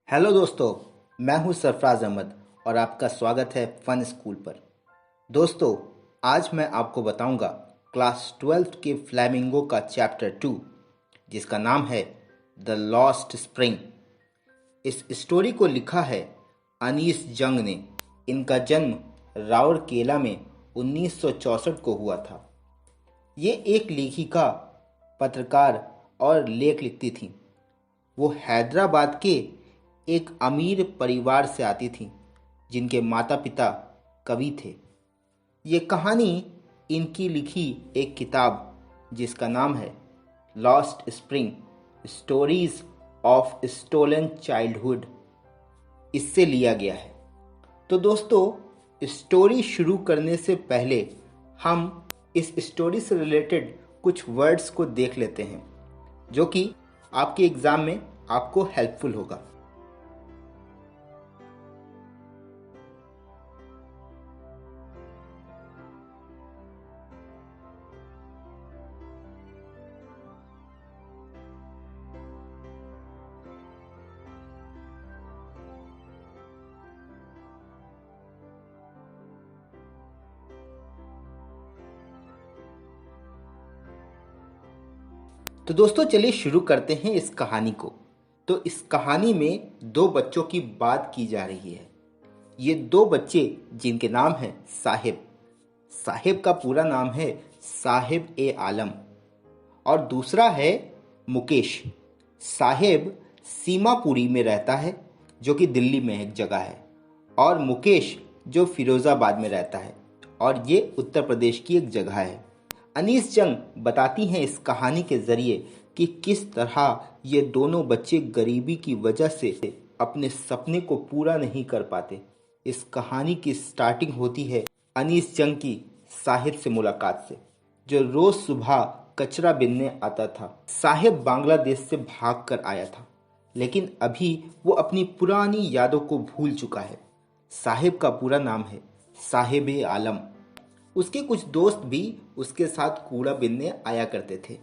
Hello दोस्तों, मैं हूं सरफराज अहमद और आपका स्वागत है फन स्कूल पर। दोस्तों, आज मैं आपको बताऊंगा क्लास 12 के फ्लैमिंगो का चैप्टर 2, जिसका नाम है द लॉस्ट स्प्रिंग। इस स्टोरी को लिखा है अनीस जंग ने। इनका जन्म राउरकेला में 1964 को हुआ था। ये एक लेखिका, पत्रकार और लेख लिखती थी। वो हैदराबाद के एक अमीर परिवार से आती थी, जिनके माता पिता कवि थे। ये कहानी इनकी लिखी एक किताब, जिसका नाम है lost spring, stories of stolen childhood, इससे लिया गया है। तो दोस्तों, स्टोरी शुरू करने से पहले हम इस स्टोरी से रिलेटेड कुछ वर्ड्स को देख लेते हैं, जो कि आपके एग्जाम में आपको हेल्पफुल होगा। तो दोस्तों, चलिए शुरू करते हैं इस कहानी को। तो इस कहानी में दो बच्चों की बात की जा रही है। ये दो बच्चे जिनके नाम हैं साहिब। साहिब का पूरा नाम है साहिब ए आलम, और दूसरा है मुकेश। साहिब सीमापुरी में रहता है, जो कि दिल्ली में एक जगह है, और मुकेश जो फिरोज़ाबाद में रहता है, और ये उत्तर प्रदेश की एक जगह है। अनीस जंग बताती हैं इस कहानी के ज़रिए कि किस तरह ये दोनों बच्चे गरीबी की वजह से अपने सपने को पूरा नहीं कर पाते। इस कहानी की स्टार्टिंग होती है अनीस जंग की साहिब से मुलाकात से, जो रोज़ सुबह कचरा बीनने आता था। साहिब बांग्लादेश से भाग कर आया था, लेकिन अभी वो अपनी पुरानी यादों को भूल चुका है। साहिब का पूरा नाम है साहिब ए आलम। उसके कुछ दोस्त भी उसके साथ कूड़ा बीनने आया करते थे।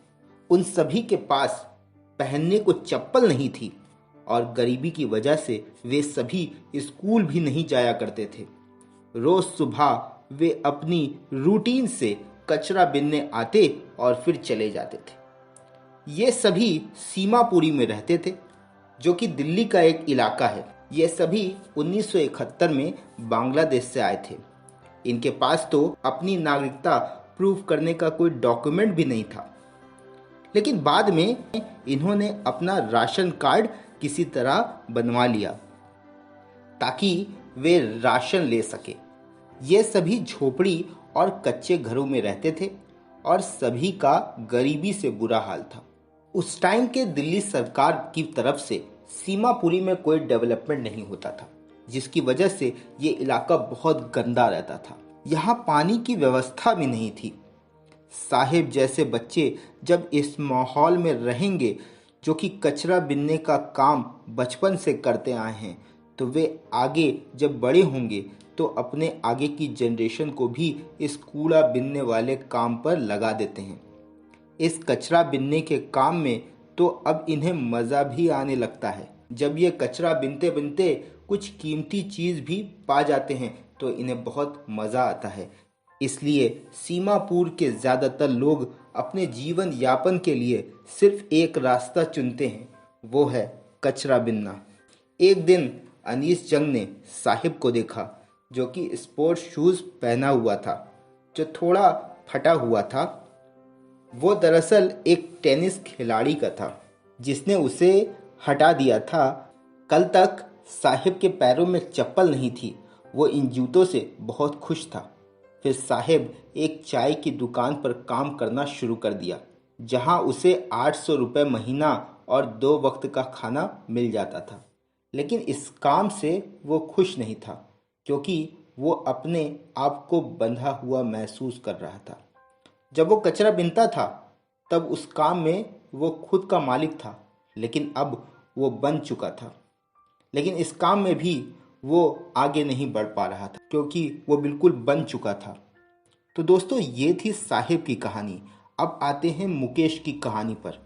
उन सभी के पास पहनने को चप्पल नहीं थी, और गरीबी की वजह से वे सभी स्कूल भी नहीं जाया करते थे। रोज सुबह वे अपनी रूटीन से कचरा बीनने आते और फिर चले जाते थे। ये सभी सीमापुरी में रहते थे, जो कि दिल्ली का एक इलाका है। ये सभी 1971 में बांग्लादेश से आए थे। इनके पास तो अपनी नागरिकता प्रूव करने का कोई डॉक्यूमेंट भी नहीं था, लेकिन बाद में इन्होंने अपना राशन कार्ड किसी तरह बनवा लिया ताकि वे राशन ले सके। ये सभी झोपड़ी और कच्चे घरों में रहते थे, और सभी का गरीबी से बुरा हाल था। उस टाइम के दिल्ली सरकार की तरफ से सीमापुरी में कोई डेवलपमेंट नहीं होता था, जिसकी वजह से ये इलाका बहुत गंदा रहता था। यहाँ पानी की व्यवस्था भी नहीं थी। साहिब जैसे बच्चे जब इस माहौल में रहेंगे, जो कि कचरा बीनने का काम बचपन से करते आए हैं, तो वे आगे जब बड़े होंगे तो अपने आगे की जनरेशन को भी इस कूड़ा बीनने वाले काम पर लगा देते हैं। इस कचरा बीनने के काम में तो अब इन्हें मज़ा भी आने लगता है। जब ये कचरा बीनते बीनते कुछ कीमती चीज़ भी पा जाते हैं तो इन्हें बहुत मज़ा आता है। इसलिए सीमापुर के ज़्यादातर लोग अपने जीवन यापन के लिए सिर्फ एक रास्ता चुनते हैं, वो है कचरा बीनना। एक दिन अनीस जंग ने साहिब को देखा, जो कि स्पोर्ट्स शूज़ पहना हुआ था, जो थोड़ा फटा हुआ था। वो दरअसल एक टेनिस खिलाड़ी का था, जिसने उसे हटा दिया था। कल तक साहिब के पैरों में चप्पल नहीं थी। वो इन जूतों से बहुत खुश था। फिर साहिब एक चाय की दुकान पर काम करना शुरू कर दिया, जहां उसे 800 रुपये महीना और 2 वक्त का खाना मिल जाता था। लेकिन इस काम से वो खुश नहीं था, क्योंकि वो अपने आप को बंधा हुआ महसूस कर रहा था। जब वो कचरा बीनता था, तब उस काम में वो खुद का मालिक था, लेकिन अब वो बन चुका था। लेकिन इस काम में भी वो आगे नहीं बढ़ पा रहा था, क्योंकि वो बिल्कुल बन चुका था। तो दोस्तों, ये थी साहिब की कहानी। अब आते हैं मुकेश की कहानी पर।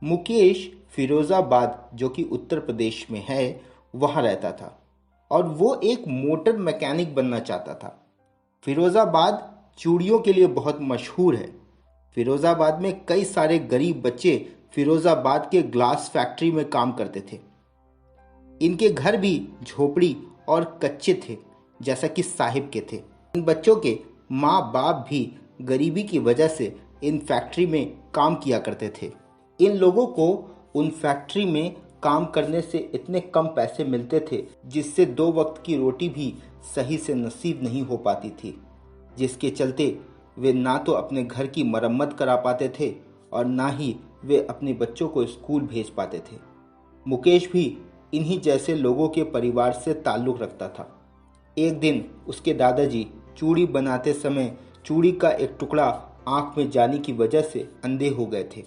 मुकेश फिरोज़ाबाद, जो कि उत्तर प्रदेश में है, वहाँ रहता था और वो एक मोटर मैकेनिक बनना चाहता था। फिरोज़ाबाद चूड़ियों के लिए बहुत मशहूर है। फिरोज़ाबाद में कई सारे गरीब बच्चे फिरोज़ाबाद के ग्लास फैक्ट्री में काम करते थे। इनके घर भी झोपड़ी और कच्चे थे, जैसा कि साहिब के थे। इन बच्चों के माँ बाप भी गरीबी की वजह से इन फैक्ट्री में काम किया करते थे। इन लोगों को उन फैक्ट्री में काम करने से इतने कम पैसे मिलते थे जिससे 2 वक्त की रोटी भी सही से नसीब नहीं हो पाती थी, जिसके चलते वे ना तो अपने घर की मरम्मत करा पाते थे और ना ही वे अपने बच्चों को स्कूल भेज पाते थे। मुकेश भी इन्हीं जैसे लोगों के परिवार से ताल्लुक़ रखता था। एक दिन उसके दादाजी चूड़ी बनाते समय चूड़ी का एक टुकड़ा आंख में जाने की वजह से अंधे हो गए थे।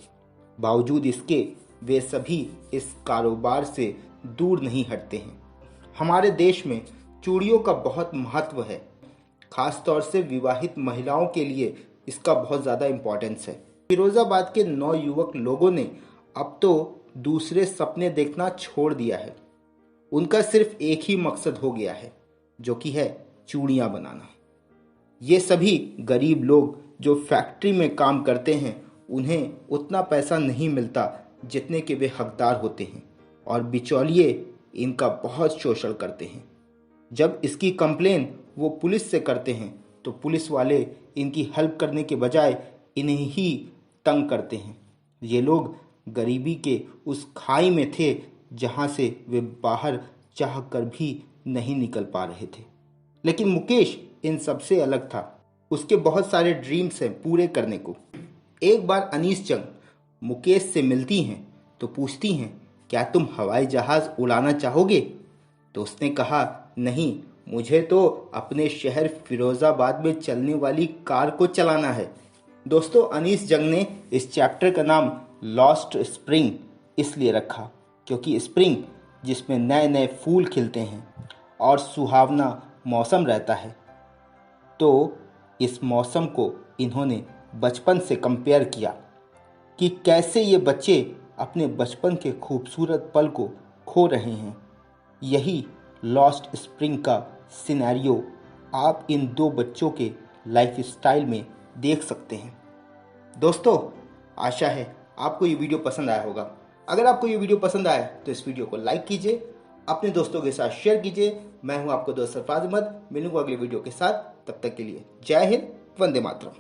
बावजूद इसके वे सभी इस कारोबार से दूर नहीं हटते हैं। हमारे देश में चूड़ियों का बहुत महत्व है, खास तौर से विवाहित महिलाओं के लिए इसका बहुत ज़्यादा इम्पोर्टेंस है। फिरोज़ाबाद के नौयुवक लोगों ने अब तो दूसरे सपने देखना छोड़ दिया है। उनका सिर्फ एक ही मकसद हो गया है, जो कि है चूड़ियाँ बनाना। ये सभी गरीब लोग जो फैक्ट्री में काम करते हैं, उन्हें उतना पैसा नहीं मिलता जितने के वे हकदार होते हैं और बिचौलिए इनका बहुत शोषण करते हैं। जब इसकी कंप्लेन वो पुलिस से करते हैं तो पुलिस वाले इनकी हेल्प करने के बजाय इन्हें ही तंग करते हैं। ये लोग गरीबी के उस खाई में थे जहाँ से वे बाहर चाह कर भी नहीं निकल पा रहे थे। लेकिन मुकेश इन सबसे अलग था। उसके बहुत सारे ड्रीम्स हैं पूरे करने को। एक बार अनीस जंग मुकेश से मिलती हैं तो पूछती हैं, क्या तुम हवाई जहाज़ उड़ाना चाहोगे? तो उसने कहा, नहीं, मुझे तो अपने शहर फिरोज़ाबाद में चलने वाली कार को चलाना है। दोस्तों, अनीस जंग ने इस चैप्टर का नाम लॉस्ट स्प्रिंग इसलिए रखा क्योंकि स्प्रिंग जिसमें नए नए फूल खिलते हैं और सुहावना मौसम रहता है, तो इस मौसम को इन्होंने बचपन से कंपेयर किया कि कैसे ये बच्चे अपने बचपन के खूबसूरत पल को खो रहे हैं। यही लॉस्ट स्प्रिंग का सिनेरियो आप इन 2 बच्चों के लाइफ स्टाइल में देख सकते हैं। दोस्तों, आशा है आपको ये वीडियो पसंद आया होगा। अगर आपको ये वीडियो पसंद आया तो इस वीडियो को लाइक कीजिए, अपने दोस्तों के साथ शेयर कीजिए। मैं हूं आपका दोस्त सरफराज अहमद। मिलूंगा अगले वीडियो के साथ। तब तक के लिए जय हिंद, वंदे मातरम।